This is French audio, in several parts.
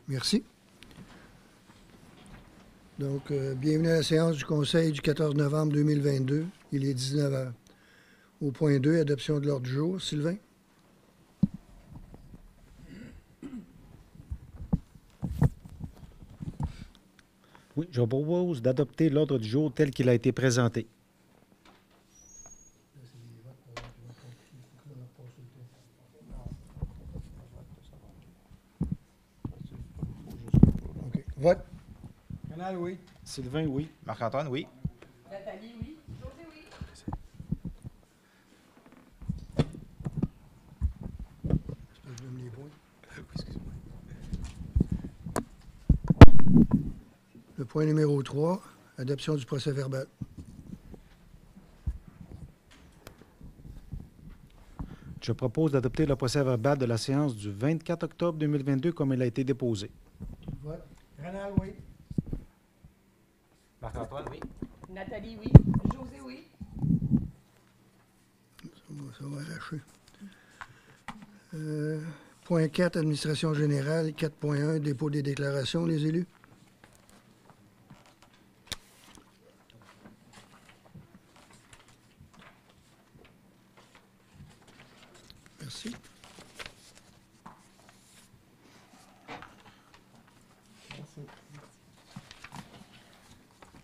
Merci. Donc, bienvenue à la séance du Conseil du 14 novembre 2022. Il est 19 heures. Au point 2, adoption de l'ordre du jour. Sylvain? Oui, je propose d'adopter l'ordre du jour tel qu'il a été présenté. OK. Vote. Canal, oui. Sylvain, oui. Marc-Antoine, oui. Nathalie, oui. José, oui. Je donne les points. Excuse-moi. Le point numéro 3, adoption du procès-verbal. Je propose d'adopter le procès-verbal de la séance du 24 octobre 2022 comme il a été déposé. Vote. Canal, oui. Marc-Antoine, oui. Nathalie, oui. José, oui. Ça va arracher. Point 4, administration générale. 4.1, dépôt des déclarations, les élus. Merci.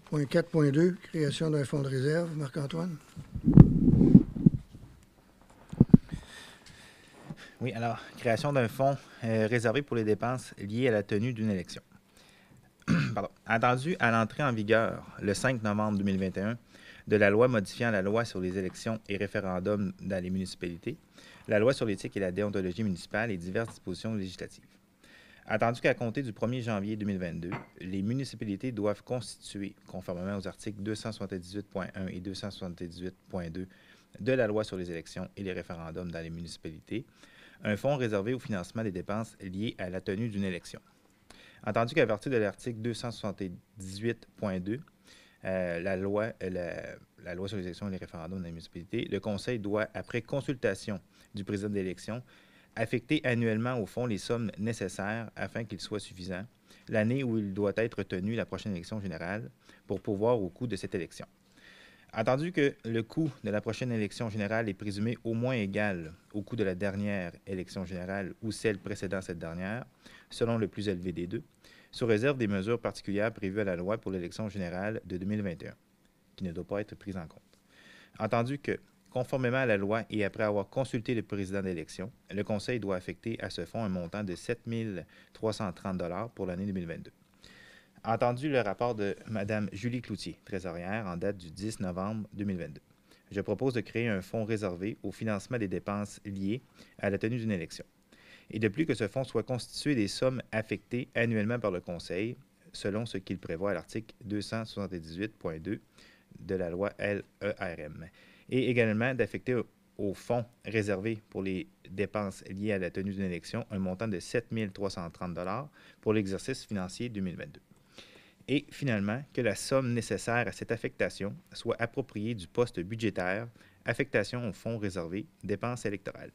Point 4.2, création d'un fonds de réserve. Marc-Antoine? Oui, alors, création d'un fonds réservé pour les dépenses liées à la tenue d'une élection. Pardon. Attendu à l'entrée en vigueur le 5 novembre 2021 de la loi modifiant la loi sur les élections et référendums dans les municipalités, la loi sur l'éthique et la déontologie municipale et diverses dispositions législatives. Attendu qu'à compter du 1er janvier 2022, les municipalités doivent constituer, conformément aux articles 278.1 et 278.2 de la loi sur les élections et les référendums dans les municipalités, un fonds réservé au financement des dépenses liées à la tenue d'une élection. Entendu qu'à partir de l'article 278.2, la loi sur les élections et les référendums dans les municipalités, le Conseil doit, après consultation du président de l'élection, affecter annuellement au fonds les sommes nécessaires afin qu'il soit suffisant l'année où il doit être tenu la prochaine élection générale pour pourvoir au coût de cette élection. Entendu que le coût de la prochaine élection générale est présumé au moins égal au coût de la dernière élection générale ou celle précédant cette dernière, selon le plus élevé des deux, sous réserve des mesures particulières prévues à la loi pour l'élection générale de 2021, qui ne doit pas être prise en compte. Entendu que, conformément à la loi et après avoir consulté le président d'élection, le Conseil doit affecter à ce fonds un montant de 7 330 $ pour l'année 2022. Entendu le rapport de Mme Julie Cloutier, trésorière, en date du 10 novembre 2022. Je propose de créer un fonds réservé au financement des dépenses liées à la tenue d'une élection. Et de plus que ce fonds soit constitué des sommes affectées annuellement par le Conseil, selon ce qu'il prévoit à l'article 278.2 de la loi LERM. Et également d'affecter au fonds réservé pour les dépenses liées à la tenue d'une élection un montant de 7 330 $ pour l'exercice financier 2022. Et finalement, que la somme nécessaire à cette affectation soit appropriée du poste budgétaire affectation au fonds réservé dépenses électorales.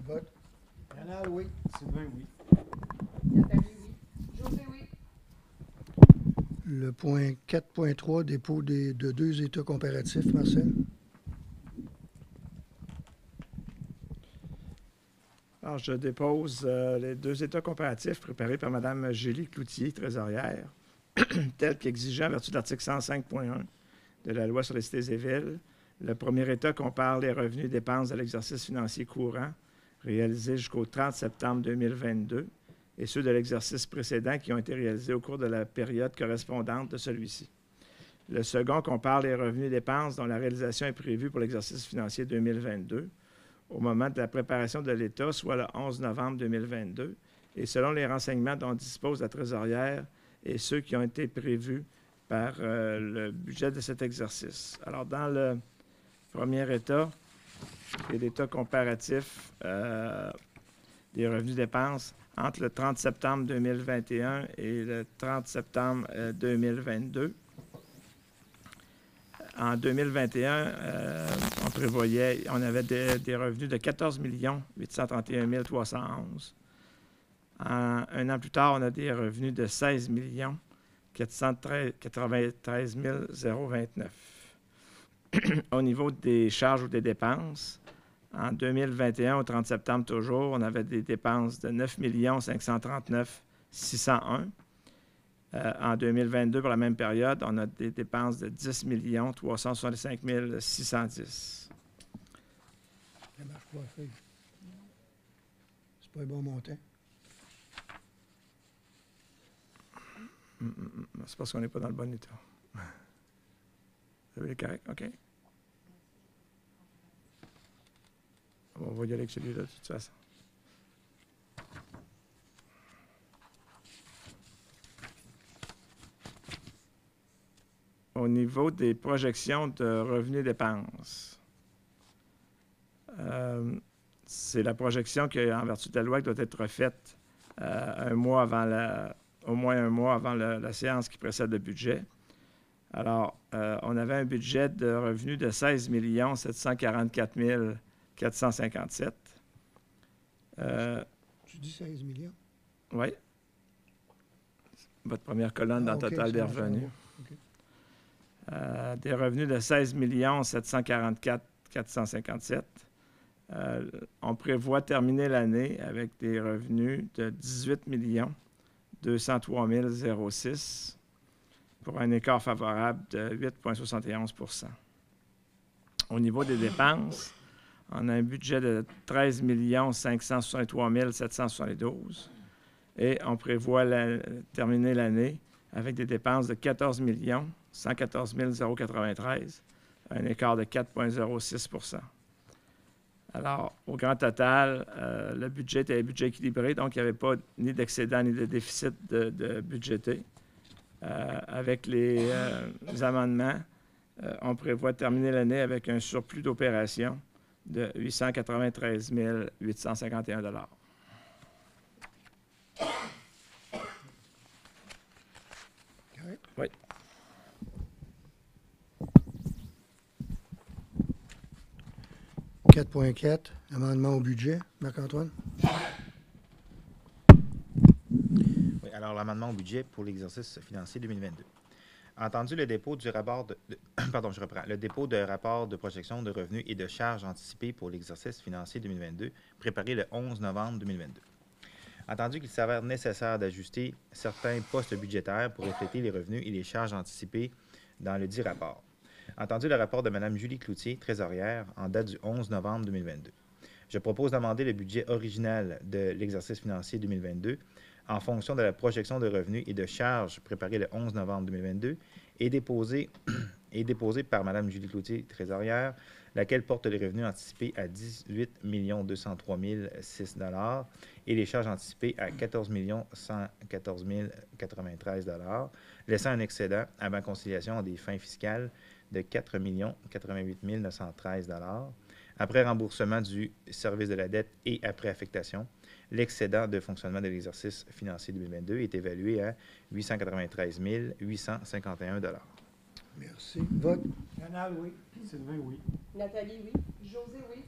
Vote. Canal, oui. Sylvain, oui. Nathalie, oui. José, oui. Le point 4.3, dépôt de 2 états comparatifs. Marcel? Alors, je dépose les 2 états comparatifs préparés par Mme Julie Cloutier, trésorière, tels qu'exigés en vertu de l'article 105.1 de la loi sur les cités et villes. Le premier état compare les revenus et dépenses de l'exercice financier courant réalisés jusqu'au 30 septembre 2022 et ceux de l'exercice précédent qui ont été réalisés au cours de la période correspondante de celui-ci. Le second compare les revenus et dépenses dont la réalisation est prévue pour l'exercice financier 2022 au moment de la préparation de l'État, soit le 11 novembre 2022, et selon les renseignements dont dispose la trésorière et ceux qui ont été prévus par le budget de cet exercice. Alors, dans le premier état, et l'état comparatif des revenus-dépenses entre le 30 septembre 2021 et le 30 septembre 2022. En 2021, on avait des revenus de 14 831 311. Un an plus tard, on a des revenus de 16 493 029. Au niveau des charges ou des dépenses, en 2021, au 30 septembre toujours, on avait des dépenses de 9 539 601. En 2022, pour la même période, on a des dépenses de 10 365 610. Ça marche pas, feuille. C'est pas un bon montant. C'est parce qu'on n'est pas dans le bon état. Vous avez les correct? OK. On va y aller avec celui-là, de toute façon. Au niveau des projections de revenus et dépenses, c'est la projection qui, en vertu de la loi, qui doit être faite au moins un mois avant la séance qui précède le budget. Alors, on avait un budget de revenus de 16 744 457. Tu dis 16 millions? Oui. Votre première colonne dans le OK, total des ça, je revenus. vois. OK. Des revenus de 16 744 457. On prévoit terminer l'année avec des revenus de 18 203 006 pour un écart favorable de 8,71 %. Au niveau des dépenses, on a un budget de 13 563 772 et on prévoit terminer l'année avec des dépenses de 14 114 093, un écart de 4,06 %. Alors, au grand total, le budget était un budget équilibré, donc il n'y avait pas ni d'excédent ni de déficit de budgété. Avec les amendements, on prévoit terminer l'année avec un surplus d'opération de 893 851 $. Correct. Oui. « 4.4, amendement au budget. Marc-Antoine? Oui, alors l'amendement au budget pour l'exercice financier 2022. Entendu le dépôt du rapport le dépôt de rapport de projection de revenus et de charges anticipées pour l'exercice financier 2022, préparé le 11 novembre 2022. Entendu qu'il s'avère nécessaire d'ajuster certains postes budgétaires pour refléter les revenus et les charges anticipées dans le dit rapport. Entendu le rapport de Mme Julie Cloutier, trésorière, en date du 11 novembre 2022. Je propose d'amender le budget original de l'exercice financier 2022 en fonction de la projection de revenus et de charges préparée le 11 novembre 2022 et déposée par Mme Julie Cloutier, trésorière, laquelle porte les revenus anticipés à 18 203 006 $ et les charges anticipées à 14 114 093 $, laissant un excédent avant conciliation des fins fiscales de 4 88 913 $. Après remboursement du service de la dette et après affectation, l'excédent de fonctionnement de l'exercice financier 2022 est évalué à 893 851 $. Merci. Vote. Canal, oui. Sylvain, oui. Nathalie, oui. José, oui.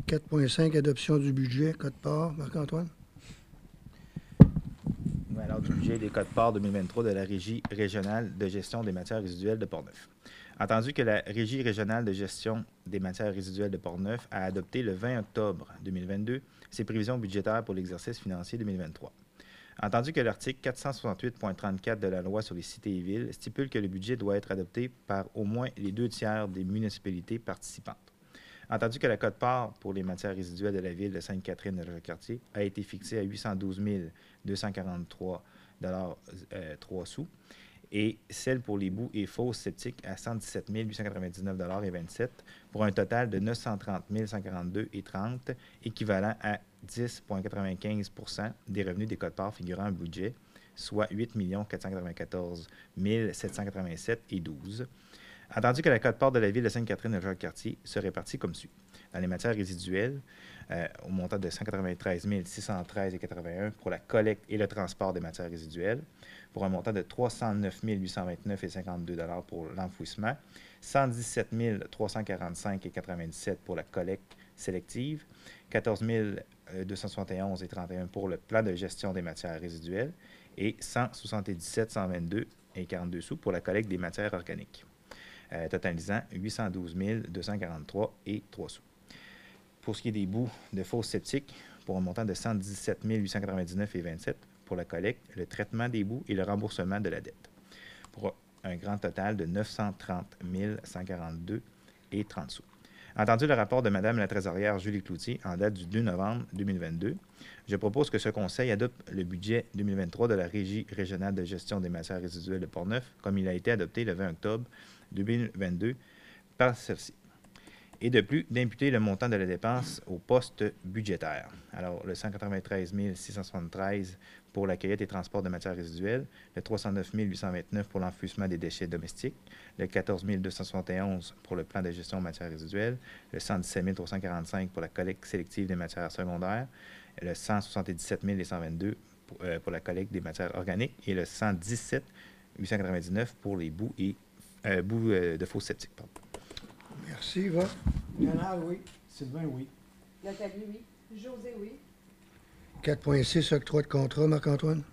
4.5, adoption du budget. Code part. Marc-Antoine? Oui, alors du budget des codes-parts 2023 de la Régie régionale de gestion des matières résiduelles de Portneuf. Entendu que la Régie régionale de gestion des matières résiduelles de Portneuf a adopté le 20 octobre 2022 ses prévisions budgétaires pour l'exercice financier 2023. Entendu que l'article 468.34 de la Loi sur les cités et villes stipule que le budget doit être adopté par au moins les 2/3 des municipalités participantes. Entendu que la quote-part pour les matières résiduelles de la ville de Sainte-Catherine de Jacques-Cartier a été fixée à 812 243 3 sous et celle pour les boues et fosses sceptiques à 117 899 27 pour un total de 930 142,30 équivalent à 10,95 % des revenus des quotes-parts figurant au budget, soit 8 494 787,12. Entendu que la quote-part de la ville de Sainte-Catherine de Jacques-Cartier se répartit comme suit. Dans les matières résiduelles, au montant de 193 613,81 pour la collecte et le transport des matières résiduelles, pour un montant de 309 829,52 $ pour l'enfouissement, 117 345,97 pour la collecte sélective, 14 271 et 31 pour le plan de gestion des matières résiduelles et 177 122 et 42 sous pour la collecte des matières organiques, totalisant 812 243 et 3 sous. Pour ce qui est des boues de fosses septiques, pour un montant de 117 899 et 27 pour la collecte, le traitement des boues et le remboursement de la dette, pour un grand total de 930 142 et 30 sous. Entendu le rapport de Mme la trésorière Julie Cloutier en date du 2 novembre 2022, je propose que ce Conseil adopte le budget 2023 de la Régie régionale de gestion des matières résiduelles de Portneuf, comme il a été adopté le 20 octobre 2022 par celle-ci. Et de plus, d'imputer le montant de la dépense au poste budgétaire. Alors, le 193 673 pour la cueillette et transport de matières résiduelles, le 309 829 pour l'enfouissement des déchets domestiques, le 14 271 pour le plan de gestion de matières résiduelles, le 117 345 pour la collecte sélective des matières secondaires, le 177 122 pour la collecte des matières organiques et le 117 899 pour les boues de fosses septiques. Merci. Vote. Rénal, oui. Sylvain, oui. Nathalie, oui. José, oui. 4.6, octroi de contrat. Marc-Antoine?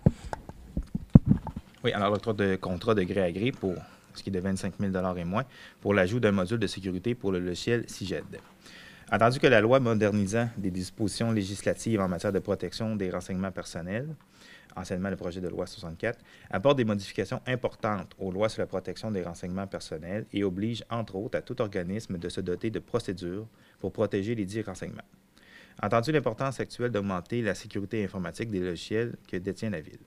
Oui, alors l'octroi de contrat de gré à gré pour ce qui est de 25 000 et moins pour l'ajout d'un module de sécurité pour le logiciel CIGED. Entendu que la loi modernisant des dispositions législatives en matière de protection des renseignements personnels, anciennement le projet de loi 64, apporte des modifications importantes aux lois sur la protection des renseignements personnels et oblige, entre autres, à tout organisme de se doter de procédures pour protéger les dits renseignements. Entendu l'importance actuelle d'augmenter la sécurité informatique des logiciels que détient la Ville.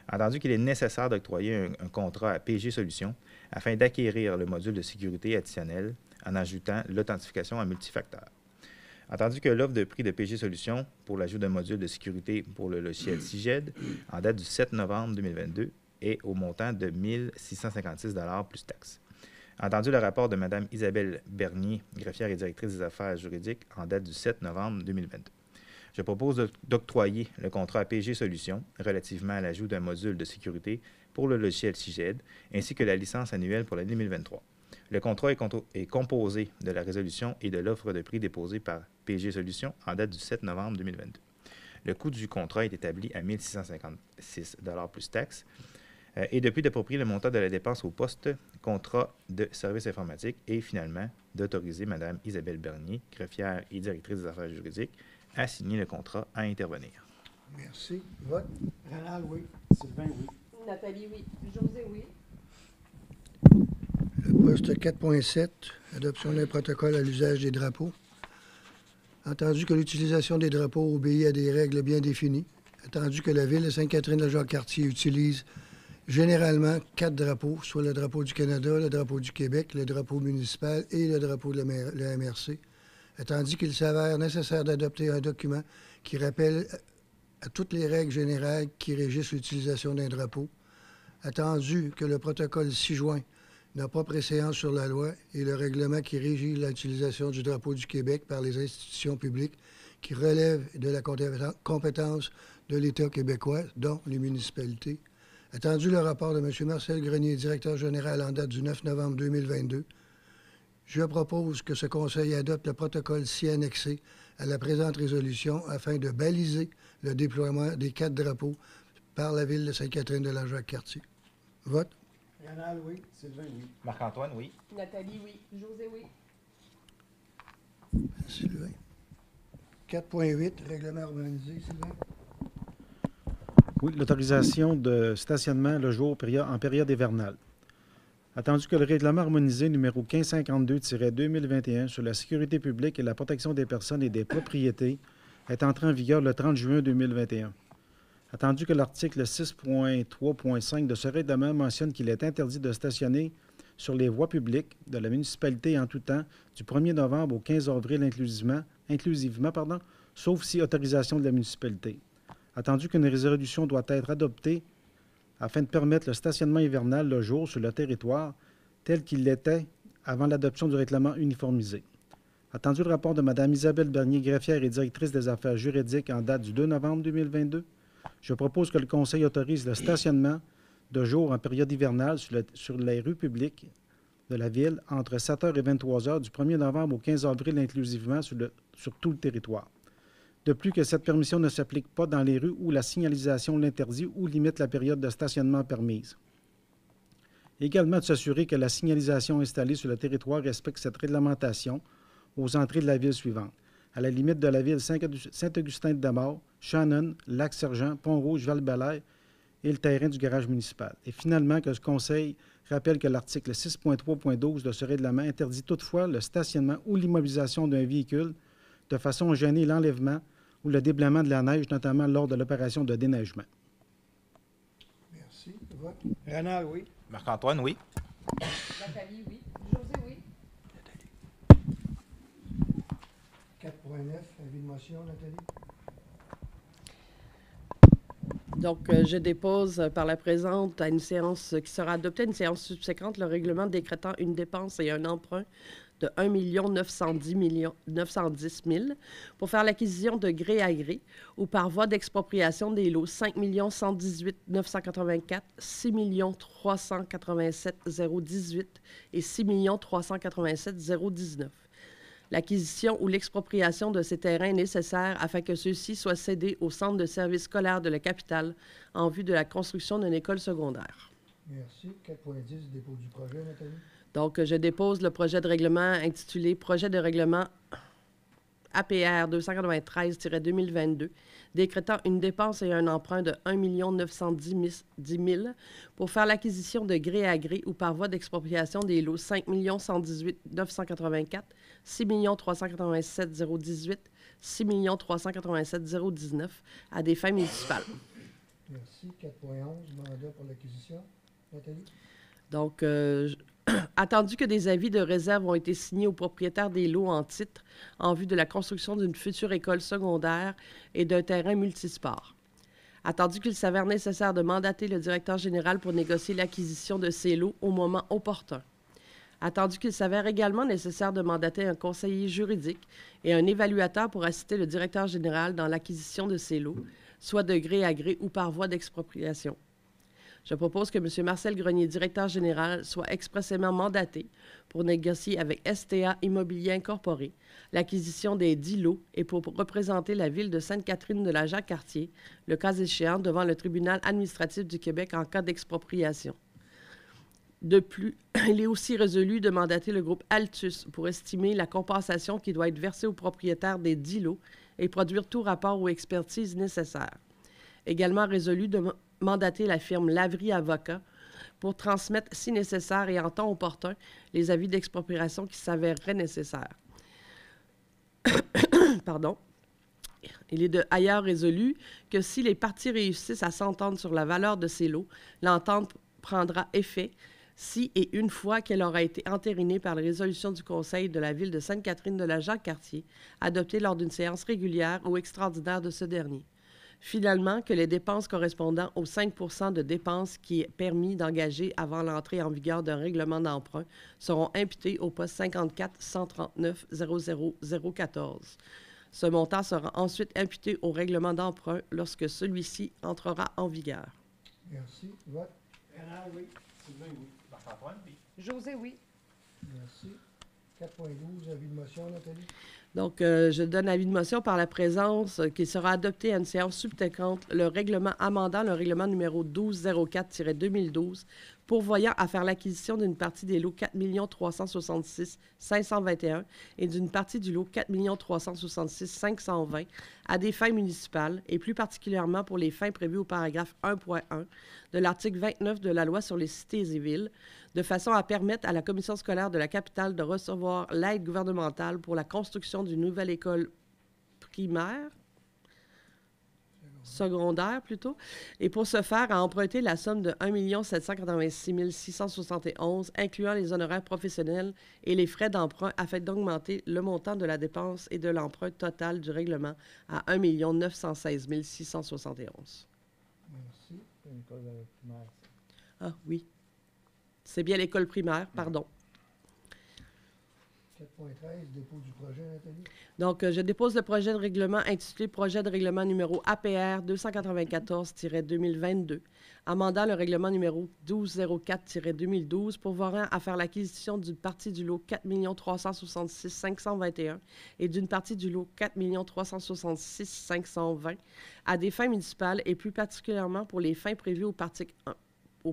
Entendu qu'il est nécessaire d'octroyer un contrat à PG Solutions afin d'acquérir le module de sécurité additionnel en ajoutant l'authentification à multifacteur. Entendu que l'offre de prix de PG Solutions pour l'ajout d'un module de sécurité pour le logiciel CIGED en date du 7 novembre 2022 est au montant de 1 656 $ plus taxes. Entendu le rapport de Mme Isabelle Bernier, greffière et directrice des affaires juridiques en date du 7 novembre 2022. Je propose d'octroyer le contrat à PG Solutions relativement à l'ajout d'un module de sécurité pour le logiciel CIGED ainsi que la licence annuelle pour l'année 2023. Le contrat est composé de la résolution et de l'offre de prix déposée par PG Solutions en date du 7 novembre 2022. Le coût du contrat est établi à 1 656 $ plus taxes et depuis d'approprier le montant de la dépense au poste contrat de service informatique et finalement d'autoriser Mme Isabelle Bernier, greffière et directrice des affaires juridiques, à signer le contrat à intervenir. Merci. Vote. Rénal, oui. Sylvain, oui. Nathalie, oui. José, oui. Le poste 4.7, adoption d'un protocole à l'usage des drapeaux. Entendu que l'utilisation des drapeaux obéit à des règles bien définies, attendu que la Ville de Sainte-Catherine-de-Jacques-Cartier utilise généralement 4 drapeaux, soit le drapeau du Canada, le drapeau du Québec, le drapeau municipal et le drapeau de la MRC, attendu qu'il s'avère nécessaire d'adopter un document qui rappelle à toutes les règles générales qui régissent l'utilisation d'un drapeau, attendu que le protocole 6 juin n'a pas préséance sur la loi et le règlement qui régit l'utilisation du drapeau du Québec par les institutions publiques qui relèvent de la compétence de l'État québécois, dont les municipalités. Attendu le rapport de M. Marcel Grenier, directeur général en date du 9 novembre 2022, je propose que ce Conseil adopte le protocole ci annexé à la présente résolution afin de baliser le déploiement des 4 drapeaux par la Ville de Sainte-Catherine-de-la-Jacques-Cartier. Vote. Rénal, oui. Sylvain, oui. Marc-Antoine, oui. Nathalie, oui. José, oui. Sylvain. 4.8, règlement harmonisé, Sylvain. Oui, l'autorisation de stationnement le jour en période hivernale. Attendu que le règlement harmonisé numéro 1552-2021 sur la sécurité publique et la protection des personnes et des propriétés est entré en vigueur le 30 juin 2021. Attendu que l'article 6.3.5 de ce règlement mentionne qu'il est interdit de stationner sur les voies publiques de la municipalité en tout temps du 1er novembre au 15 avril inclusivement, sauf si autorisation de la municipalité. Attendu qu'une résolution doit être adoptée afin de permettre le stationnement hivernal le jour sur le territoire tel qu'il l'était avant l'adoption du règlement uniformisé. Attendu le rapport de Mme Isabelle Bernier, greffière et directrice des affaires juridiques en date du 2 novembre 2022, je propose que le Conseil autorise le stationnement de jour en période hivernale sur les rues publiques de la Ville entre 7h et 23h du 1er novembre au 15 avril inclusivement sur tout le territoire. De plus que cette permission ne s'applique pas dans les rues où la signalisation l'interdit ou limite la période de stationnement permise. Également de s'assurer que la signalisation installée sur le territoire respecte cette réglementation aux entrées de la ville suivante. À la limite de la ville Saint-Augustin-de-Damas, Shannon, Lac-Sergent, Pont-Rouge, Val-Bélair et le terrain du garage municipal. Et finalement, que le Conseil rappelle que l'article 6.3.12 de ce règlement interdit toutefois le stationnement ou l'immobilisation d'un véhicule de façon à gêner l'enlèvement ou le déblaiement de la neige, notamment lors de l'opération de déneigement. Merci. Vote. Renard, oui. Marc-Antoine, oui. Nathalie, oui. José, oui. 4.9, avis de motion, Nathalie. Donc, je dépose par la présente à une séance qui sera adoptée à une séance subséquente le règlement décrétant une dépense et un emprunt de 1 910 000 pour faire l'acquisition de gré à gré ou par voie d'expropriation des lots 5 118 984, 6 387 018 et 6 387 019. L'acquisition ou l'expropriation de ces terrains est nécessaire afin que ceux-ci soient cédés au centre de services scolaires de la capitale en vue de la construction d'une école secondaire. Merci. 4.10, dépôt du projet, Nathalie. Donc, je dépose le projet de règlement intitulé « Projet de règlement APR 293-2022 décrétant une dépense et un emprunt de 1 910 000 pour faire l'acquisition de gré à gré ou par voie d'expropriation des lots 5 118 984, 6 387 018, 6 387 019 à des fins municipales. » Merci. 4.11, mandat pour l'acquisition, Nathalie. Donc, attendu que des avis de réserve ont été signés aux propriétaires des lots en titre en vue de la construction d'une future école secondaire et d'un terrain multisport. Attendu qu'il s'avère nécessaire de mandater le directeur général pour négocier l'acquisition de ces lots au moment opportun. Attendu qu'il s'avère également nécessaire de mandater un conseiller juridique et un évaluateur pour assister le directeur général dans l'acquisition de ces lots, soit de gré à gré ou par voie d'expropriation. Je propose que M. Marcel Grenier, directeur général, soit expressément mandaté pour négocier avec STA Immobilier Incorporé l'acquisition des 10 lots et pour représenter la ville de Sainte-Catherine-de-la-Jacques-Cartier, le cas échéant, devant le tribunal administratif du Québec en cas d'expropriation. De plus, il est aussi résolu de mandater le groupe Altus pour estimer la compensation qui doit être versée aux propriétaires des 10 lots et produire tout rapport ou expertise nécessaire. Également résolu de mandater la firme Lavry Avocats pour transmettre, si nécessaire et en temps opportun, les avis d'expropriation qui s'avéreraient nécessaires. Pardon. Il est de ailleurs résolu que si les parties réussissent à s'entendre sur la valeur de ces lots, l'entente prendra effet si et une fois qu'elle aura été entérinée par la résolution du Conseil de la ville de Sainte-Catherine-de-la-Jacques-Cartier, adoptée lors d'une séance régulière ou extraordinaire de ce dernier. Finalement, que les dépenses correspondant aux 5 % de dépenses qui est permis d'engager avant l'entrée en vigueur d'un règlement d'emprunt seront imputées au poste 54 139 00014. Ce montant sera ensuite imputé au règlement d'emprunt lorsque celui-ci entrera en vigueur. Merci. Vote. Renard, oui. Sylvain, oui. Marc-Antoine, oui. José, oui. Merci. 4.12, avis de motion, Nathalie. Donc, je donne avis de motion par la présence qu'il sera adopté à une séance subséquente le règlement amendant le règlement numéro 1204-2012 pourvoyant à faire l'acquisition d'une partie des lots 4 366 521 et d'une partie du lot 4 366 520 à des fins municipales et plus particulièrement pour les fins prévues au paragraphe 1.1 de l'article 29 de la Loi sur les cités et villes, de façon à permettre à la Commission scolaire de la capitale de recevoir l'aide gouvernementale pour la construction d'une nouvelle école primaire, secondaire plutôt, et pour ce faire, à emprunter la somme de 1 786 671, incluant les honoraires professionnels et les frais d'emprunt, afin d'augmenter le montant de la dépense et de l'emprunt total du règlement à 1 916 671. Merci. C'est une école primaire. Ah oui. C'est bien l'école primaire, pardon. 4.13, dépôt du projet, Nathalie. Donc, je dépose le projet de règlement intitulé Projet de règlement numéro APR 294-2022, amendant le règlement numéro 1204-2012 pourvoirant à faire l'acquisition d'une partie du lot 4 366 521 et d'une partie du lot 4 366 520 à des fins municipales et plus particulièrement pour les fins prévues au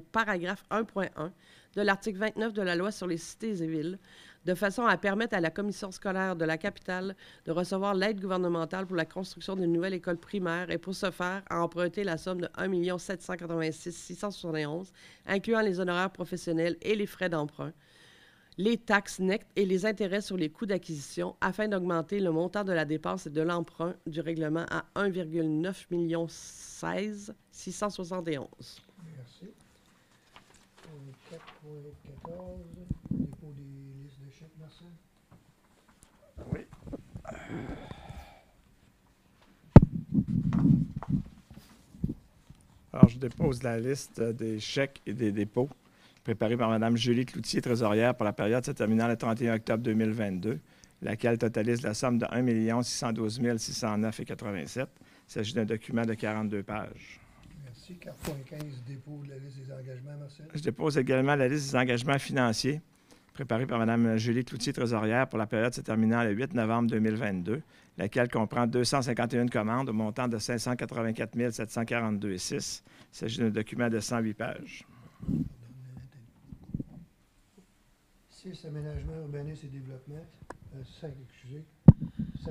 paragraphe 1.1 de l'article 29 de la loi sur les cités et villes, de façon à permettre à la commission scolaire de la capitale de recevoir l'aide gouvernementale pour la construction d'une nouvelle école primaire et pour ce faire, à emprunter la somme de 1 786 671, incluant les honoraires professionnels et les frais d'emprunt, les taxes nettes et les intérêts sur les coûts d'acquisition, afin d'augmenter le montant de la dépense et de l'emprunt du règlement à 1,9 16 671. Merci. 4.14, dépôt des listes de chèques, Marcel. Oui. Alors, je dépose la liste des chèques et des dépôts préparée par Mme Julie Cloutier, trésorière, pour la période se terminant le 31 octobre 2022, laquelle totalise la somme de 1 612 609,87. Il s'agit d'un document de 42 pages. Merci. 4.15, dépôt de la liste des engagements, Marcel. Je dépose également la liste des engagements financiers préparée par Mme Julie Cloutier, trésorière, pour la période se terminant le 8 novembre 2022, laquelle comprend 251 commandes au montant de 584 742,6. Il s'agit d'un document de 108 pages. 6, aménagement, urbanisme et développement. 5, excusez. 5.1,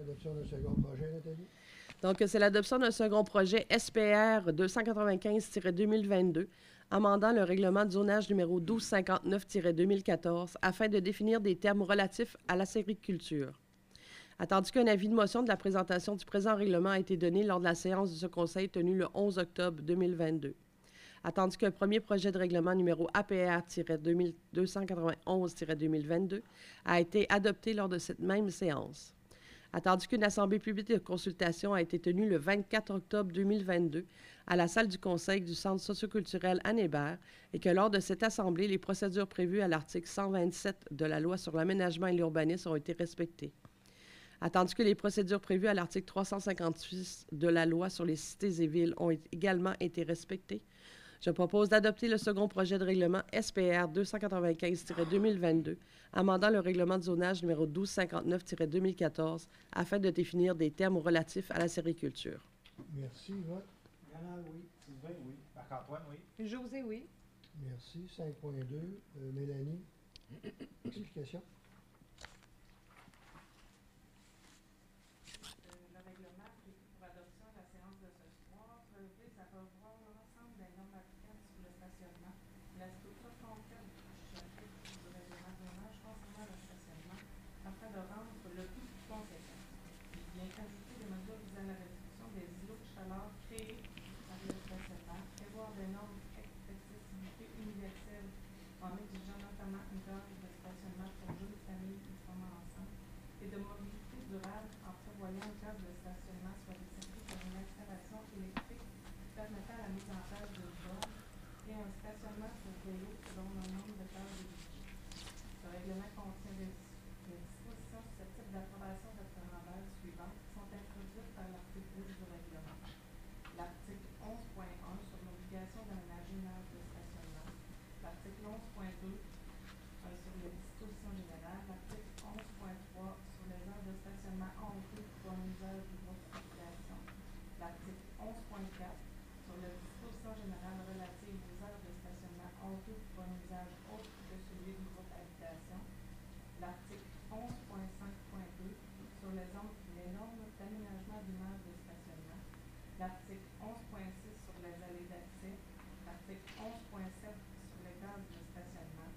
adoption d'un second projet, Nathalie. Donc, c'est l'adoption d'un second projet SPR 295-2022, amendant le règlement de zonage numéro 1259-2014 afin de définir des termes relatifs à la sériculture. Attendu qu'un avis de motion de la présentation du présent règlement a été donné lors de la séance de ce Conseil tenue le 11 octobre 2022. Attendu qu'un premier projet de règlement numéro APR-291-2022 a été adopté lors de cette même séance. Attendu qu'une assemblée publique de consultation a été tenue le 24 octobre 2022 à la salle du Conseil du Centre socioculturel Anne Hébert et que lors de cette assemblée, les procédures prévues à l'article 127 de la loi sur l'aménagement et l'urbanisme ont été respectées. Attendu que les procédures prévues à l'article 356 de la loi sur les cités et villes ont également été respectées, je propose d'adopter le second projet de règlement SPR 295-2022, amendant le règlement de zonage numéro 1259-2014 afin de définir des termes relatifs à la sériculture. Merci. Vote. Yann, oui. Sylvain, oui. Marc-Antoine, oui. José, oui. Merci. 5.2, Mélanie. Explication. Le règlement qui est pour adoption à la séance de ce soir vise à revoir l'ensemble des normes applicables sur le stationnement. La structure complète du chapitre du règlement de zonage concernant le stationnement afin de rendre le tout plus conséquent. Il vient ajouter des mesures visant à la réduction des îlots de chaleur créés par le stationnement, prévoir des normes d'accessibilité universelle en exigeant notamment une zone de stationnement pour jeunes familles et femmes ensemble et de mobilité durable en prévoyant une case de stationnement soit desservie par une installation électrique permettant la mise en place d'une zone et un stationnement pour vélos selon un nombre de cases éligibles. Ce règlement contient des dispositions susceptibles d'approbation référendaire suivantes qui sont introduites par l'article 10 du règlement. L'article 11.1 sur l'obligation d'aménager une aire de stationnement. L'article 11.2 sur les dispositions générales. L'article 11.3 sur les aires de stationnement honteux pour un usage du groupe de population. L'article 11.4 sur les dispositions générales relatives aux aires de stationnement honteux pour un usage autre que celui du groupe habitation. L'article 11.5.2 sur les normes d'aménagement d'une aire de stationnement. L'article 11.6 sur les allées d'accès. L'article 11.7 sur les cases de stationnement.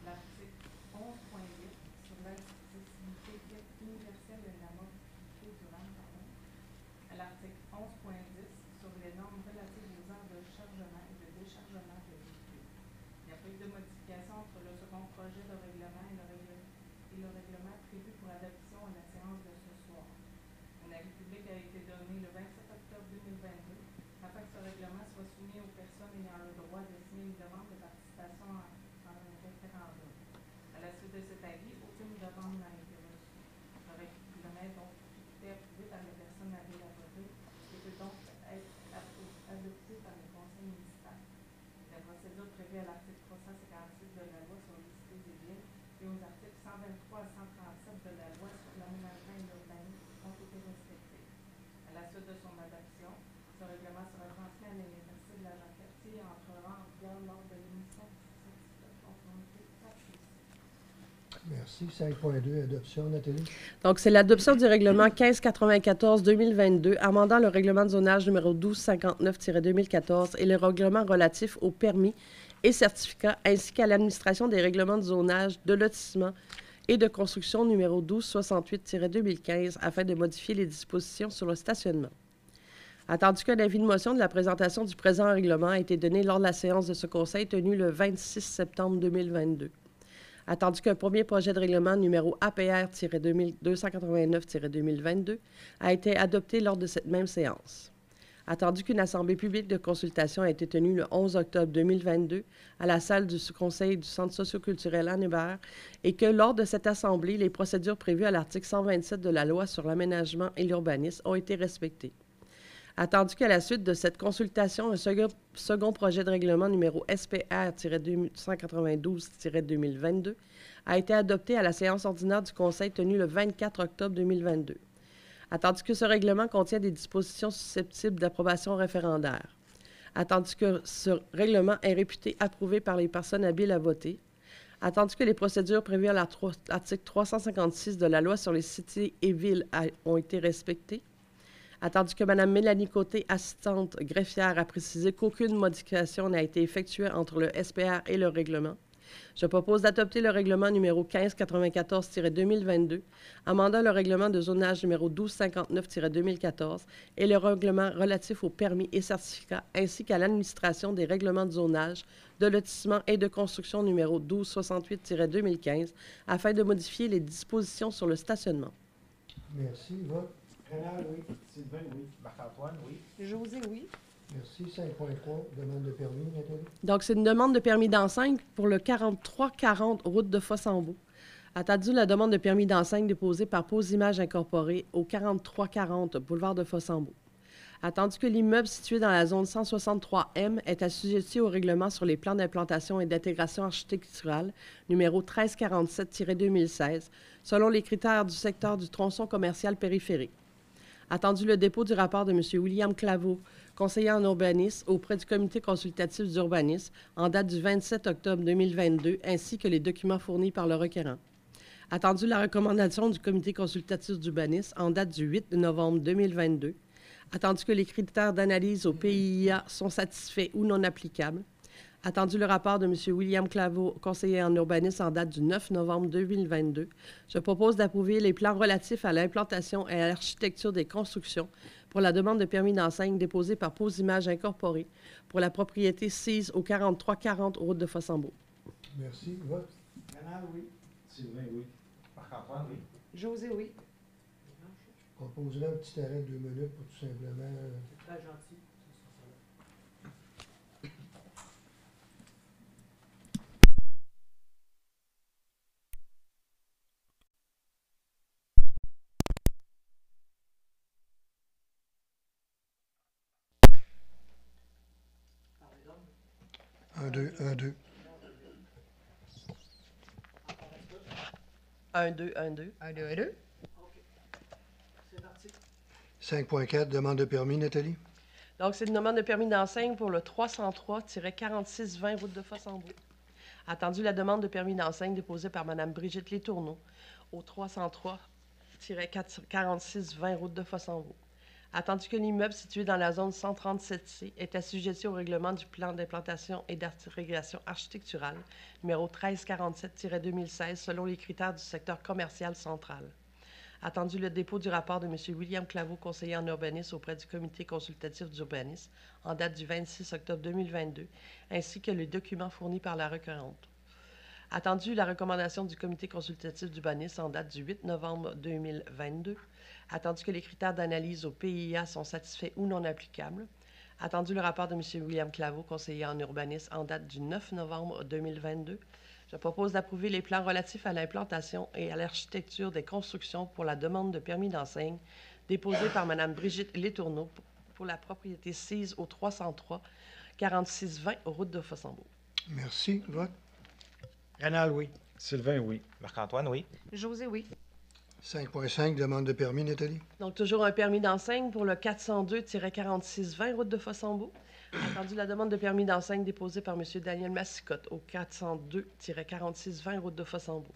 L'article 11.8 sur l'accessibilité universelle et la mobilité durable. L'article 11.10 sur les normes relatives aux aires de chargement et de déchargement de véhicules. Il n'y a pas eu de modification entre le second projet de règlement et le règlement prévu pour adoption à la séance de ce soir. Un avis public a été donné le 27 octobre 2022 afin que ce règlement soit soumis aux personnes ayant le droit de signer une demande de participation en un référendum. À la suite de cet avis, aucune de vente n'a été reçue. Le règlement est donc fait approuvé par les personnes habile à voter et peut donc être adopté par le conseil municipal. La procédure prévue à l'article 356 de la loi sur les cités et villes et aux articles 123 à 137 de la loi sur l'aménagement et l'urbanisme ont été respectés. À la suite de son adoption, ce règlement sera transmis à l'Université de la Jacques-Cartier et entrera en vigueur lors de l'émission du certificat de conformité apprécié. Merci. 5.2, adoption. Nathalie? Donc, c'est l'adoption du règlement 1594-2022, amendant le règlement de zonage numéro 1259-2014 et le règlement relatif aux permis et certificats, ainsi qu'à l'administration des règlements de zonage, de lotissement et de construction numéro 1268-2015, afin de modifier les dispositions sur le stationnement. Attendu qu'un avis de motion de la présentation du présent règlement a été donné lors de la séance de ce conseil tenue le 26 septembre 2022. Attendu qu'un premier projet de règlement numéro APR-289-2022 a été adopté lors de cette même séance. Attendu qu'une assemblée publique de consultation a été tenue le 11 octobre 2022 à la salle du sous-conseil du Centre socioculturel Anne Hébert et que lors de cette assemblée, les procédures prévues à l'article 127 de la loi sur l'aménagement et l'urbanisme ont été respectées. Attendu qu'à la suite de cette consultation, un second projet de règlement numéro SPR-192-2022 a été adopté à la séance ordinaire du Conseil tenue le 24 octobre 2022. Attendu que ce règlement contient des dispositions susceptibles d'approbation référendaire. Attendu que ce règlement est réputé approuvé par les personnes habiles à voter. Attendu que les procédures prévues à l'article 356 de la loi sur les cités et villes ont été respectées. Attendu que Mme Mélanie Côté, assistante greffière, a précisé qu'aucune modification n'a été effectuée entre le SPR et le règlement, je propose d'adopter le règlement numéro 1594-2022, amendant le règlement de zonage numéro 1259-2014 et le règlement relatif aux permis et certificats, ainsi qu'à l'administration des règlements de zonage, de lotissement et de construction numéro 1268-2015, afin de modifier les dispositions sur le stationnement. Merci. Vote. Rénal, oui. Sylvain, oui. Marc-Antoine, oui. José, oui. Merci. 5.3, demande de permis. Nathalie? Donc, c'est une demande de permis d'enseigne pour le 4340 route de Fossambeau. Attendu la demande de permis d'enseigne déposée par Pose Images Incorporée au 4340 boulevard de Fossambeau. Attendu que l'immeuble situé dans la zone 163M est assujetti au règlement sur les plans d'implantation et d'intégration architecturale numéro 1347-2016, selon les critères du secteur du tronçon commercial périphérique. Attendu le dépôt du rapport de M. William Claveau, conseiller en urbanisme, auprès du comité consultatif d'urbanisme en date du 27 octobre 2022, ainsi que les documents fournis par le requérant. Attendu la recommandation du comité consultatif d'urbanisme en date du 8 novembre 2022. Attendu que les critères d'analyse au PIA sont satisfaits ou non applicables. Attendu le rapport de M. William Claveau, conseiller en urbanisme en date du 9 novembre 2022, je propose d'approuver les plans relatifs à l'implantation et à l'architecture des constructions pour la demande de permis d'enseigne déposée par Pose Images Incorporée pour la propriété sise au 4340 route de Fossambeau. Merci. Vote. Rénal, oui. Sylvain, oui. Marc-Antoine, oui. José, oui. Je proposerai un petit arrêt de 2 minutes pour tout simplement... C'est très gentil. Un, deux. 1, 2, 1, 2. 1, 2, 1, 2. 5.4, demande de permis. Nathalie? Donc, c'est une demande de permis d'enseigne pour le 303-4620 route de Fossambeau. Attendu la demande de permis d'enseigne déposée par Mme Brigitte Létourneau au 303-4620 route de Fossambeau. Attendu que l'immeuble situé dans la zone 137C est assujetti au règlement du plan d'implantation et d'intégration architecturale numéro 1347-2016 selon les critères du secteur commercial central. Attendu le dépôt du rapport de M. William Claveau, conseiller en urbanisme auprès du comité consultatif d'urbanisme en date du 26 octobre 2022, ainsi que les documents fournis par la requérante. Attendu la recommandation du comité consultatif d'urbanisme en date du 8 novembre 2022. Attendu que les critères d'analyse au PIA sont satisfaits ou non applicables. Attendu le rapport de M. William Claveau, conseiller en urbanisme en date du 9 novembre 2022. Je propose d'approuver les plans relatifs à l'implantation et à l'architecture des constructions pour la demande de permis d'enseigne déposée par Mme Brigitte Letourneau pour la propriété sise au 303 4620 route de Fossambeau. Merci. Vote. Rénal, oui. Sylvain, oui. Marc-Antoine, oui. José, oui. 5.5, demande de permis, Nathalie. Donc, toujours un permis d'enseigne pour le 402-4620 route de Fossambeau. Attendu la demande de permis d'enseigne déposée par M. Daniel Massicotte au 402-4620 route de Fossambeau.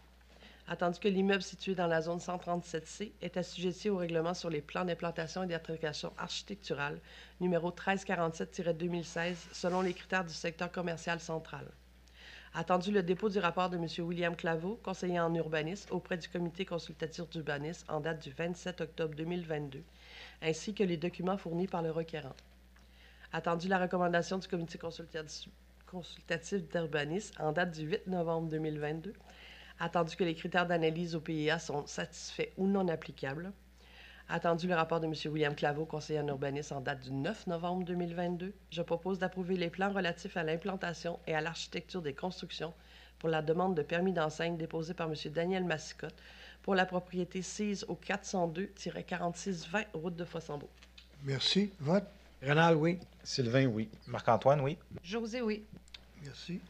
Attendu que l'immeuble situé dans la zone 137C est assujetti au règlement sur les plans d'implantation et d'attribution architecturale numéro 1347-2016 selon les critères du secteur commercial central. Attendu le dépôt du rapport de M. William Claveau, conseiller en urbanisme, auprès du comité consultatif d'urbanisme en date du 27 octobre 2022, ainsi que les documents fournis par le requérant. Attendu la recommandation du comité consultatif d'urbanisme en date du 8 novembre 2022. Attendu que les critères d'analyse au PIA sont satisfaits ou non applicables. Attendu le rapport de M. William Claveau, conseiller en urbanisme en date du 9 novembre 2022, je propose d'approuver les plans relatifs à l'implantation et à l'architecture des constructions pour la demande de permis d'enseigne déposée par M. Daniel Massicotte pour la propriété sise au 402-4620 route de Fossambeau. Merci. Vote. Rénal, oui. Sylvain, oui. Marc-Antoine, oui. José, oui. Merci.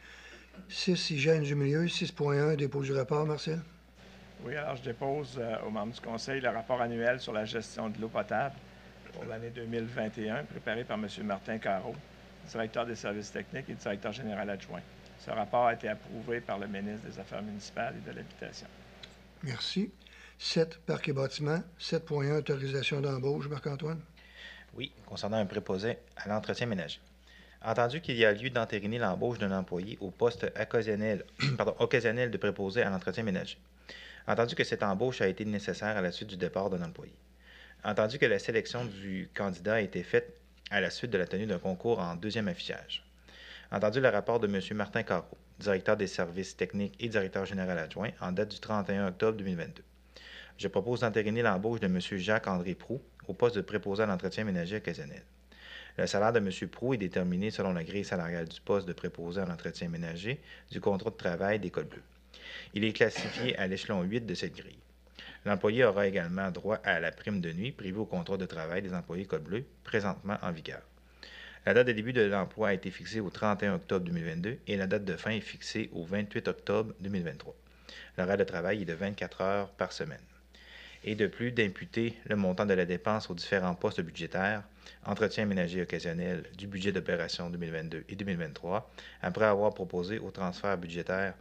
6, hygiène du milieu. 6.1, dépôt du rapport, Marcel. Oui, alors je dépose aux membres du Conseil le rapport annuel sur la gestion de l'eau potable pour l'année 2021, préparé par M. Martin Carreau, directeur des services techniques et directeur général adjoint. Ce rapport a été approuvé par le ministre des Affaires municipales et de l'Habitation. Merci. 7, parc et bâtiment. 7.1, autorisation d'embauche, Marc-Antoine. Oui, concernant un préposé à l'entretien ménager. Entendu qu'il y a lieu d'entériner l'embauche d'un employé au poste occasionnel de préposé à l'entretien ménager. Entendu que cette embauche a été nécessaire à la suite du départ d'un employé. Entendu que la sélection du candidat a été faite à la suite de la tenue d'un concours en deuxième affichage. Entendu le rapport de M. Martin Carreau, directeur des services techniques et directeur général adjoint, en date du 31 octobre 2022. Je propose d'entériner l'embauche de M. Jacques-André Proux au poste de préposé à l'entretien ménager occasionnel. Le salaire de M. Proux est déterminé selon la grille salariale du poste de préposé à l'entretien ménager du contrat de travail d'École Bleue. Il est classifié à l'échelon 8 de cette grille. L'employé aura également droit à la prime de nuit prévue au contrat de travail des employés École Bleue, présentement en vigueur. La date de début de l'emploi a été fixée au 31 octobre 2022 et la date de fin est fixée au 28 octobre 2023. L'horaire de travail est de 24 heures par semaine. Et de plus, d'imputer le montant de la dépense aux différents postes budgétaires, entretien ménager occasionnel du budget d'opération 2022 et 2023, après avoir procédé au transfert budgétaire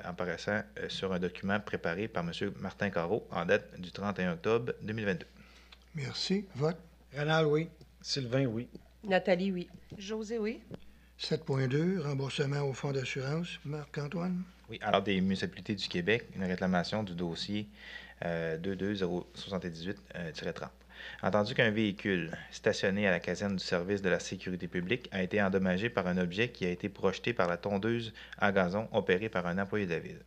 en paraissant sur un document préparé par M. Martin Carreau en date du 31 octobre 2022. Merci. Vote. Rénal, oui. Sylvain, oui. Nathalie, oui. José, oui. 7.2, remboursement au fonds d'assurance, Marc-Antoine. Oui, alors des municipalités du Québec, une réclamation du dossier 22078-30. Entendu qu'un véhicule stationné à la caserne du service de la sécurité publique a été endommagé par un objet qui a été projeté par la tondeuse à gazon opérée par un employé de la ville.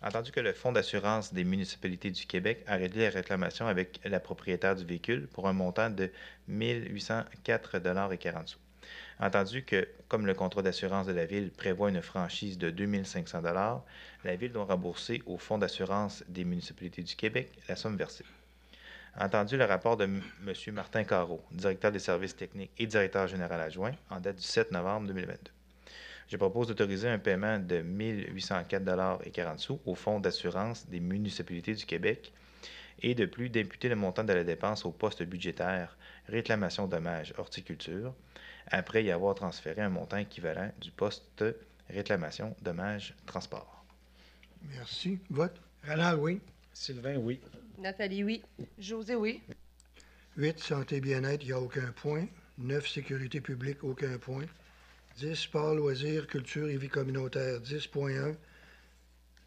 Entendu que le Fonds d'assurance des municipalités du Québec a réglé la réclamation avec la propriétaire du véhicule pour un montant de 1804,40 $. Entendu que, comme le contrat d'assurance de la Ville prévoit une franchise de 2500 $, la Ville doit rembourser au Fonds d'assurance des municipalités du Québec la somme versée. Entendu le rapport de M. Martin Carreau, directeur des services techniques et directeur général adjoint, en date du 7 novembre 2022. Je propose d'autoriser un paiement de 1804,40 $ au Fonds d'assurance des municipalités du Québec et de plus d'imputer le montant de la dépense au poste budgétaire réclamation dommages horticulture après y avoir transféré un montant équivalent du poste réclamation dommages transport. Merci. Vote. Rénal, oui. Sylvain, oui. Nathalie, oui. José, oui. 8, santé bien-être, il n'y a aucun point. 9, sécurité publique, aucun point. 10, sport, loisirs, culture et vie communautaire, 10.1.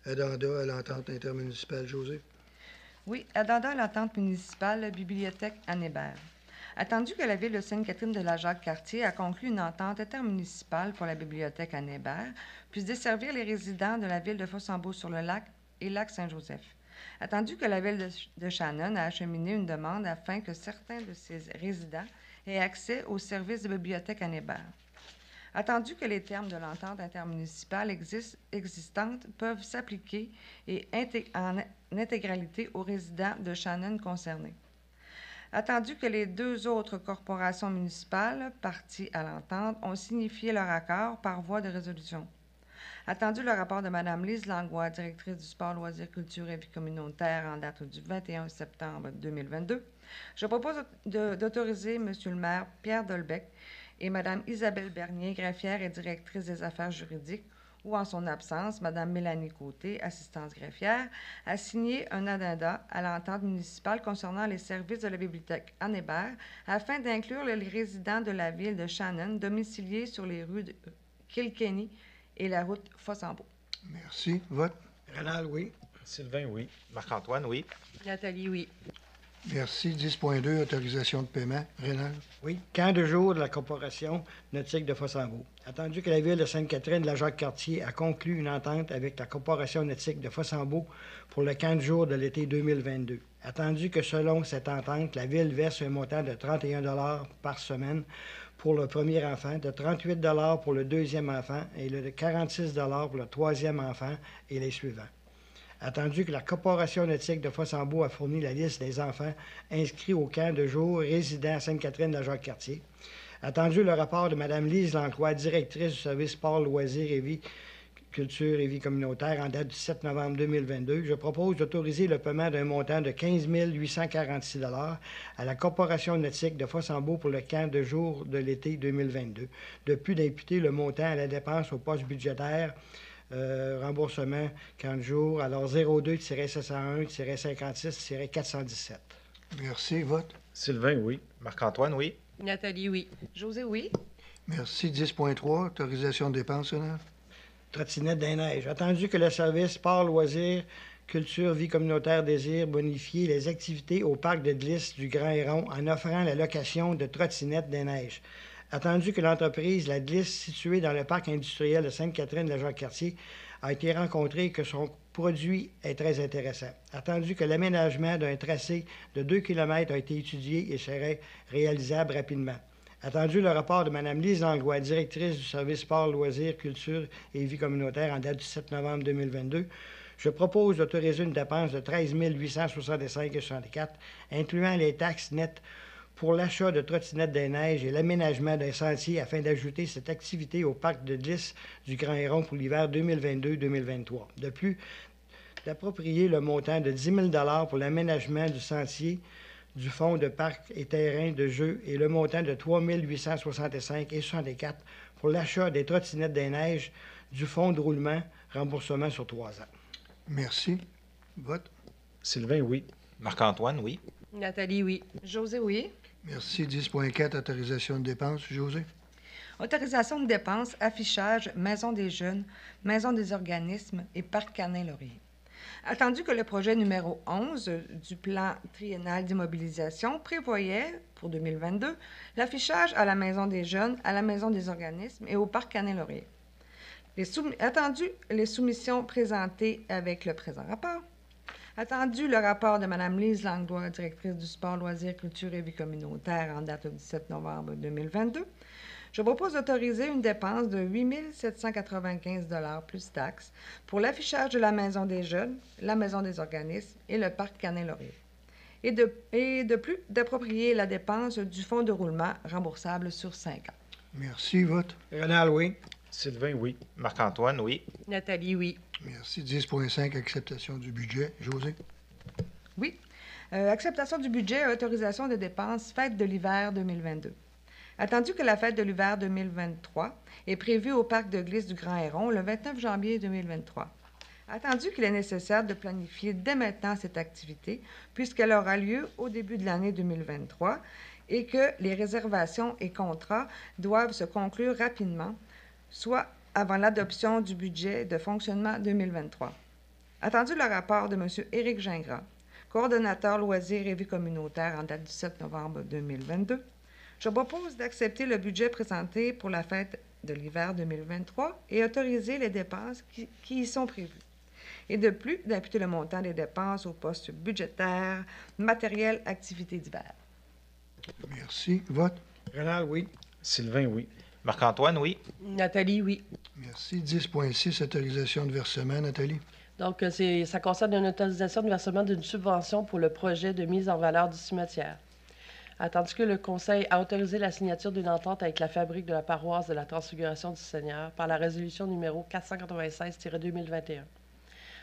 Addenda à l'entente intermunicipale, José. Oui, addenda à l'entente municipale, bibliothèque Anne Hébert. Attendu que la Ville de Sainte-Catherine de la Jacques-Cartier a conclu une entente intermunicipale pour la bibliothèque Anne Hébert, puisse desservir les résidents de la Ville de Fossambeau-sur-le-Lac et Lac-Saint-Joseph. Attendu que la Ville de Shannon a acheminé une demande afin que certains de ses résidents aient accès aux services de bibliothèque Anne Hébert. Attendu que les termes de l'entente intermunicipale existante peuvent s'appliquer et en intégralité aux résidents de Shannon concernés. Attendu que les deux autres corporations municipales parties à l'entente ont signifié leur accord par voie de résolution. Attendu le rapport de Mme Lise Langlois, directrice du sport, loisirs, culture et vie communautaire en date du 21 septembre 2022, je propose d'autoriser M. le maire Pierre Dolbec et Mme Isabelle Bernier, greffière et directrice des affaires juridiques, ou en son absence, Mme Mélanie Côté, assistante greffière, à signer un addenda à l'entente municipale concernant les services de la bibliothèque Anne Hébert afin d'inclure les résidents de la ville de Shannon domiciliés sur les rues de Kilkenny et la route Fossambeau. Merci. Vote. Rénal, oui. Sylvain, oui. Marc-Antoine, oui. Nathalie, oui. Merci. 10.2, autorisation de paiement. Rénal. Oui. Camp de jour de la Corporation nautique de Fossambeau. Attendu que la ville de Sainte-Catherine de la Jacques-Cartier a conclu une entente avec la Corporation nautique de Fossambeau pour le camp de jour de l'été 2022. Attendu que selon cette entente, la ville verse un montant de 31 $ par semaine pour le premier enfant, de 38 $ pour le deuxième enfant et de 46 $ pour le troisième enfant et les suivants. Attendu que la Corporation nautique de Fossambeau a fourni la liste des enfants inscrits au camp de jour résidant à Sainte-Catherine de la Jacques-Cartier. Attendu le rapport de Mme Lise Langlois, directrice du service sport, loisirs et vie culture et vie communautaire en date du 7 novembre 2022, je propose d'autoriser le paiement d'un montant de 15 846 $ à la Corporation nautique de Fossambeau pour le camp de jour de l'été 2022. De plus, d'imputer le montant à la dépense au poste budgétaire remboursement 40 jours, alors 02-701-56-417. Merci. Vote. Sylvain, oui. Marc-Antoine, oui. Nathalie, oui. José, oui. Merci. 10.3, autorisation de dépenses. Rénal. Trottinette des neiges. Attendu que le service sport, loisirs, culture, vie communautaire désire bonifier les activités au parc de glisse du Grand Héron en offrant la location de trottinettes des neiges. Attendu que l'entreprise La Glisse, située dans le parc industriel de Sainte-Catherine de la Jacques-Cartier, a été rencontrée et que son produit est très intéressant. Attendu que l'aménagement d'un tracé de 2 km a été étudié et serait réalisable rapidement. Attendu le rapport de Mme Lise Langlois, directrice du service sport, loisirs, culture et vie communautaire en date du 7 novembre 2022, je propose d'autoriser une dépense de 13 865,64 $, incluant les taxes nettes pour l'achat de trottinettes des neiges et l'aménagement d'un sentier afin d'ajouter cette activité au parc de glisse du Grand Héron pour l'hiver 2022-2023. De plus, d'approprier le montant de 10 000 $ pour l'aménagement du sentier du fonds de parc et terrain de jeu et le montant de 3 865,64 $ pour l'achat des trottinettes des neiges du fonds de roulement, remboursement sur 3 ans. Merci. Vote. Sylvain, oui. Marc-Antoine, oui. Nathalie, oui. José, oui. Merci. 10.4, autorisation de dépenses. José. Autorisation de dépenses, affichage, maison des jeunes, maison des organismes et parc Canin-Laurier. Attendu que le projet numéro 11 du plan triennal d'immobilisation prévoyait, pour 2022, l'affichage à la maison des jeunes, à la maison des organismes et au parc Canin-Laurier. Attendu les soumissions présentées avec le présent rapport. Attendu le rapport de Mme Lise Langlois, directrice du sport, loisirs, culture et vie communautaire en date du 17 novembre 2022, je propose d'autoriser une dépense de 8 795 $ plus taxes pour l'affichage de la Maison des jeunes, la Maison des organismes et le parc Canin-Laurier. Et de plus, d'approprier la dépense du fonds de roulement remboursable sur 5 ans. Merci. Vote. Rénal, oui. Sylvain, oui. Marc-Antoine, oui. Nathalie, oui. Merci. 10.5, acceptation du budget. José. Oui. Acceptation du budget et autorisation de dépenses fête de l'hiver 2022. Attendu que la fête de l'hiver 2023 est prévue au parc de glisse du Grand Héron le 29 janvier 2023. Attendu qu'il est nécessaire de planifier dès maintenant cette activité puisqu'elle aura lieu au début de l'année 2023 et que les réservations et contrats doivent se conclure rapidement, soit avant l'adoption du budget de fonctionnement 2023. Attendu le rapport de M. Éric Gingras, coordonnateur loisirs et vie communautaire en date du 7 novembre 2022, je propose d'accepter le budget présenté pour la fête de l'hiver 2023 et autoriser les dépenses qui y sont prévues. Et de plus, d'imputer le montant des dépenses au poste budgétaire, matériel, activités d'hiver. Merci. Vote. Rénal, oui. Sylvain, oui. Marc-Antoine, oui. Nathalie, oui. Merci. 10.6, autorisation de versement. Nathalie? Donc, ça concerne une autorisation de versement d'une subvention pour le projet de mise en valeur du cimetière. Attendu que le Conseil a autorisé la signature d'une entente avec la fabrique de la paroisse de la Transfiguration du Seigneur par la résolution numéro 496-2021.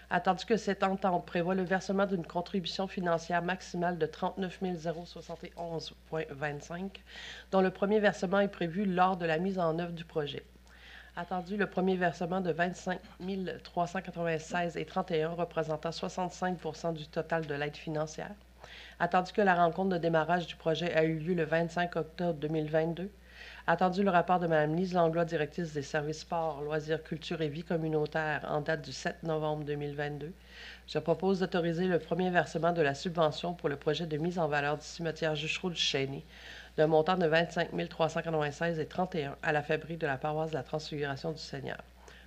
Attendu que cette entente prévoit le versement d'une contribution financière maximale de 39 071,25 dont le premier versement est prévu lors de la mise en œuvre du projet. Attendu le premier versement de 25 396,31 représentant 65 du total de l'aide financière. Attendu que la rencontre de démarrage du projet a eu lieu le 25 octobre 2022. Attendu le rapport de Mme Lise Langlois, directrice des services sport, loisirs, culture et vie communautaire en date du 7 novembre 2022. Je propose d'autoriser le premier versement de la subvention pour le projet de mise en valeur du cimetière Juchereau du Chesnay d'un montant de 25 396,31 à la fabrique de la paroisse de la Transfiguration du Seigneur.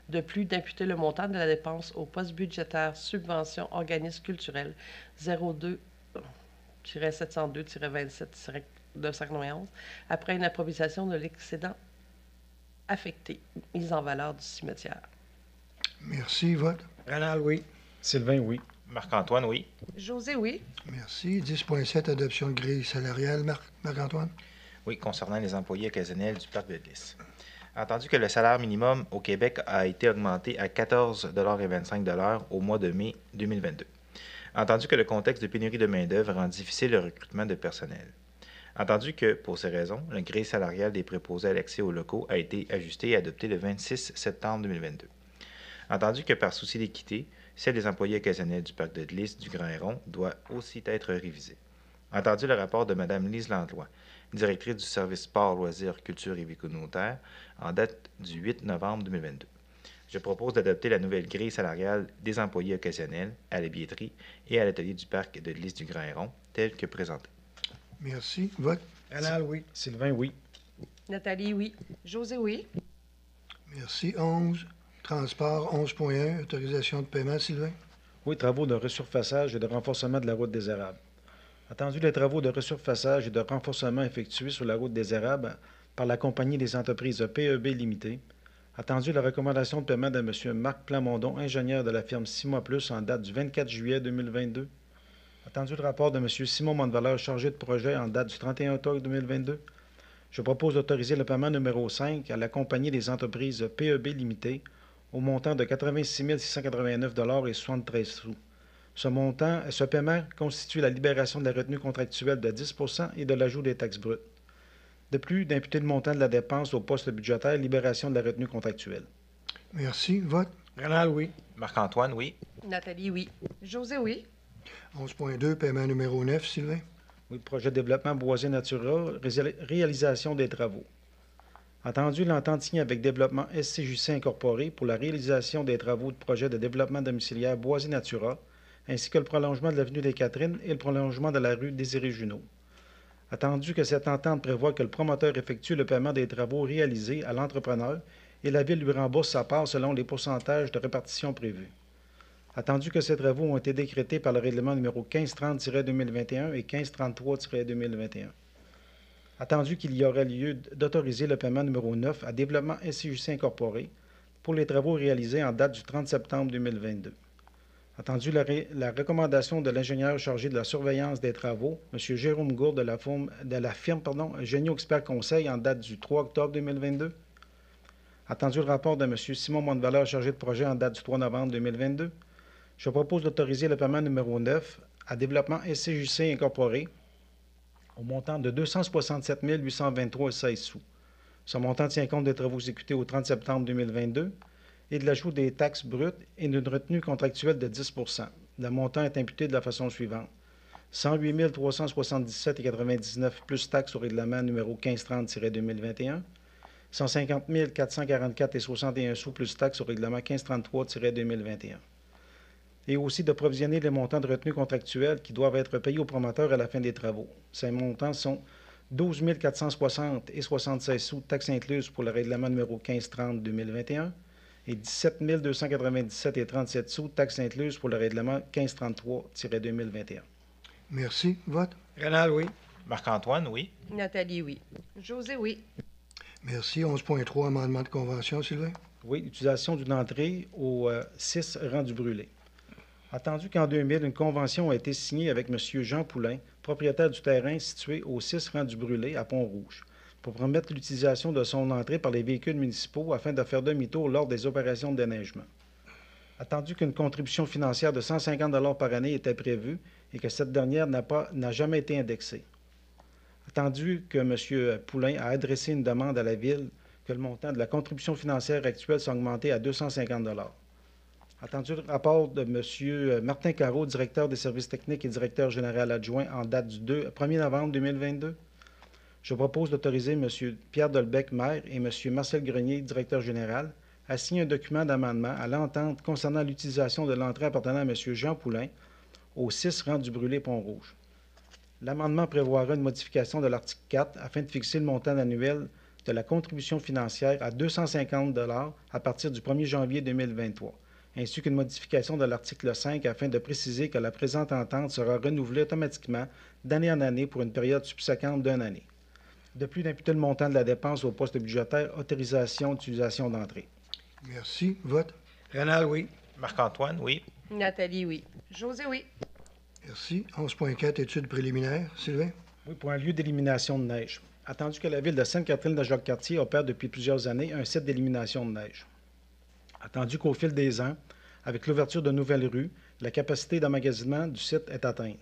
De plus, d'imputer le montant de la dépense au poste budgétaire subvention organisme culturel 02-702-27-991 après une approbation de l'excédent affecté, mise en valeur du cimetière. Merci. Vote. Renal, oui. Sylvain, oui. Marc-Antoine, oui. José, oui. Merci. 10.7, adoption de grille salariale. Marc-Antoine? Oui, concernant les employés occasionnels du Parc de Lys. Entendu que le salaire minimum au Québec a été augmenté à 14,25 au mois de mai 2022. Entendu que le contexte de pénurie de main-d'œuvre rend difficile le recrutement de personnel. Entendu que, pour ces raisons, le grille salarial des préposés à l'accès aux locaux a été ajusté et adopté le 26 septembre 2022. Entendu que, par souci d'équité, celle des employés occasionnels du Parc de Lys du Grand Héron doit aussi être révisée. Entendu le rapport de Mme Lise Langlois, directrice du service sport, loisirs, culture et vie communautaire, en date du 8 novembre 2022. Je propose d'adopter la nouvelle grille salariale des employés occasionnels à la billetterie et à l'atelier du Parc de Lys du Grand Héron, telle que présentée. Merci. Vote. Renal, oui. Sylvain, oui. Nathalie, oui. José, oui. Merci. 11. Transport 11.1, autorisation de paiement. Sylvain? Oui, travaux de resurfaçage et de renforcement de la route des Érables. Attendu les travaux de resurfaçage et de renforcement effectués sur la route des Érables par la compagnie des entreprises PEB Limitée. Attendu la recommandation de paiement de M. Marc Plamondon, ingénieur de la firme 6 mois plus en date du 24 juillet 2022. Attendu le rapport de M. Simon Montevaleur, chargé de projet en date du 31 octobre 2022. Je propose d'autoriser le paiement numéro 5 à la compagnie des entreprises PEB Limitée au montant de 86 689,73 $. Ce paiement constitue la libération de la retenue contractuelle de 10 % et de l'ajout des taxes brutes. De plus, d'imputer le montant de la dépense au poste budgétaire libération de la retenue contractuelle. Merci. Vote. Renal, oui. Marc-Antoine, oui. Nathalie, oui. José, oui. 11.2, paiement numéro 9. Sylvain? Oui, projet de développement Boisé Natura, réalisation des travaux. Entendu l'entente signée avec Développement SCJC Incorporé pour la réalisation des travaux de projet de développement domiciliaire Boisé Natura, ainsi que le prolongement de l'avenue des Catherines et le prolongement de la rue Désiré-Junot. Attendu que cette entente prévoit que le promoteur effectue le paiement des travaux réalisés à l'entrepreneur et la Ville lui rembourse sa part selon les pourcentages de répartition prévus. Attendu que ces travaux ont été décrétés par le règlement numéro 1530-2021 et 1533-2021. Attendu qu'il y aurait lieu d'autoriser le paiement numéro 9 à Développement SCJC Incorporé pour les travaux réalisés en date du 30 septembre 2022. Attendu la recommandation de l'ingénieur chargé de la surveillance des travaux, M. Jérôme Gourde de la firme Génio Expert Conseil en date du 3 octobre 2022. Attendu le rapport de M. Simon Montevaleur chargé de projet en date du 3 novembre 2022. Je propose d'autoriser le paiement numéro 9 à Développement SCJC Incorporé au montant de 267 823,16 $. Ce montant tient compte des travaux exécutés au 30 septembre 2022 et de l'ajout des taxes brutes et d'une retenue contractuelle de 10 %. Le montant est imputé de la façon suivante. 108 377,99 $ plus taxes au règlement numéro 1530-2021, 150 444,61 $ plus taxes au règlement 1533-2021. Et aussi de provisionner les montants de retenue contractuelle qui doivent être payés aux promoteurs à la fin des travaux. Ces montants sont 12 460,76 $ taxes incluses pour le règlement numéro 1530-2021 et 17 297,37 $ taxes incluses pour le règlement 1533-2021. Merci. Vote. Renal, oui. Marc-Antoine, oui. Nathalie, oui. José, oui. Merci. 11.3, amendement de convention, Sylvain. Oui, utilisation d'une entrée au 6 rang du Brûlé. Attendu qu'en 2000, une convention a été signée avec M. Jean Poulain, propriétaire du terrain situé au 6 rang du Brûlé à Pont-Rouge, pour permettre l'utilisation de son entrée par les véhicules municipaux afin de faire demi-tour lors des opérations de déneigement. Attendu qu'une contribution financière de 150 $ par année était prévue et que cette dernière n'a jamais été indexée. Attendu que M. Poulain a adressé une demande à la Ville que le montant de la contribution financière actuelle soit augmenté à 250 $. Attendu le rapport de M. Martin Carreau, directeur des services techniques et directeur général adjoint en date du 1er novembre 2022, je propose d'autoriser M. Pierre Dolbec, maire, et M. Marcel Grenier, directeur général, à signer un document d'amendement à l'entente concernant l'utilisation de l'entrée appartenant à M. Jean Poulain au 6 rang du Brûlé Pont-Rouge. L'amendement prévoira une modification de l'article 4 afin de fixer le montant annuel de la contribution financière à 250 $ à partir du 1er janvier 2023, ainsi qu'une modification de l'article 5 afin de préciser que la présente entente sera renouvelée automatiquement d'année en année pour une période subséquente d'une année. De plus, d'imputer le montant de la dépense au poste budgétaire autorisation d'utilisation d'entrée. Merci. Vote. Rénal, oui. Marc-Antoine, oui. Nathalie, oui. José, oui. Merci. 11.4, études préliminaires. Sylvain. Oui, pour un lieu d'élimination de neige. Attendu que la ville de Sainte-Catherine-de-Jacques-Cartier opère depuis plusieurs années un site d'élimination de neige. Attendu qu'au fil des ans, avec l'ouverture de nouvelles rues, la capacité d'emmagasinement du site est atteinte.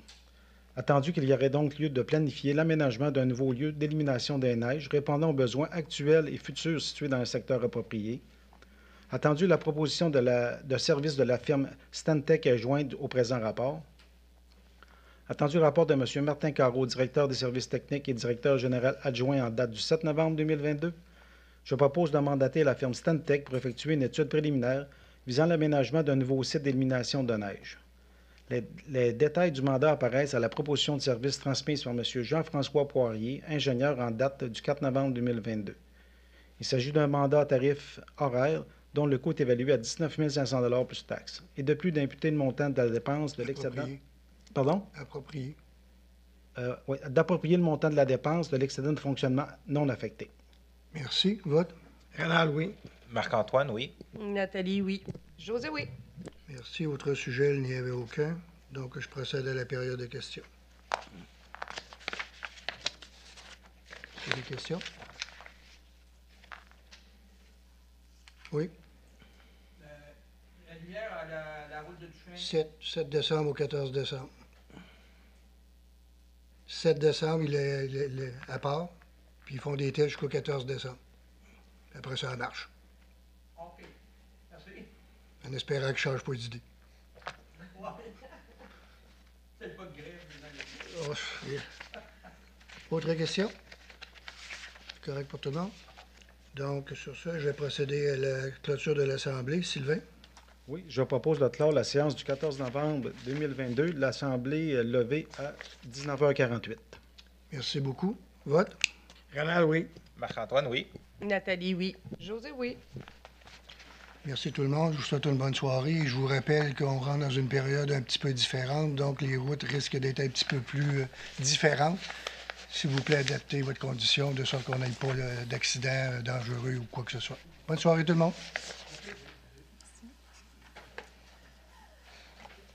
Attendu qu'il y aurait donc lieu de planifier l'aménagement d'un nouveau lieu d'élimination des neiges répondant aux besoins actuels et futurs situés dans un secteur approprié. Attendu la proposition de service de la firme Stantec est jointe au présent rapport. Attendu le rapport de M. Martin Carreau, directeur des services techniques et directeur général adjoint en date du 7 novembre 2022, je propose de mandater la firme Stantec pour effectuer une étude préliminaire visant l'aménagement d'un nouveau site d'élimination de neige. Les détails du mandat apparaissent à la proposition de service transmise par M. Jean-François Poirier, ingénieur en date du 4 novembre 2022. Il s'agit d'un mandat à tarif horaire dont le coût est évalué à 19 500 $ plus taxes, et de plus d'imputer le montant de la dépense de l'excédent. Pardon? Approprié. Oui, d'approprier le montant de la dépense de l'excédent de fonctionnement non affecté. Merci. Vote. Rénal, oui. Marc-Antoine, oui. Nathalie, oui. José, oui. Merci. Autre sujet, il n'y avait aucun. Donc, je procède à la période de questions. Il y a des questions? Oui. La lumière à la route de Duchesne. 7 décembre au 14 décembre. 7 décembre, il est à part, puis ils font des tests jusqu'au 14 décembre. Après ça, ça marche. OK. Merci. En espérant que je ne change pas d'idée. Ouais. C'est pas de grève. Oh, yeah. Autre question? Correct pour tout le monde? Donc, sur ça, je vais procéder à la clôture de l'Assemblée. Sylvain? Oui, je propose de clore la séance du 14 novembre 2022, l'Assemblée levée à 19h48. Merci beaucoup. Vote? Rénal, oui. Marc-Antoine, oui. Nathalie, oui. José, oui. Merci tout le monde. Je vous souhaite une bonne soirée. Je vous rappelle qu'on rentre dans une période un petit peu différente, donc les routes risquent d'être un petit peu plus différentes. S'il vous plaît, adaptez votre condition de sorte qu'on n'ait pas d'accident dangereux ou quoi que ce soit. Bonne soirée tout le monde.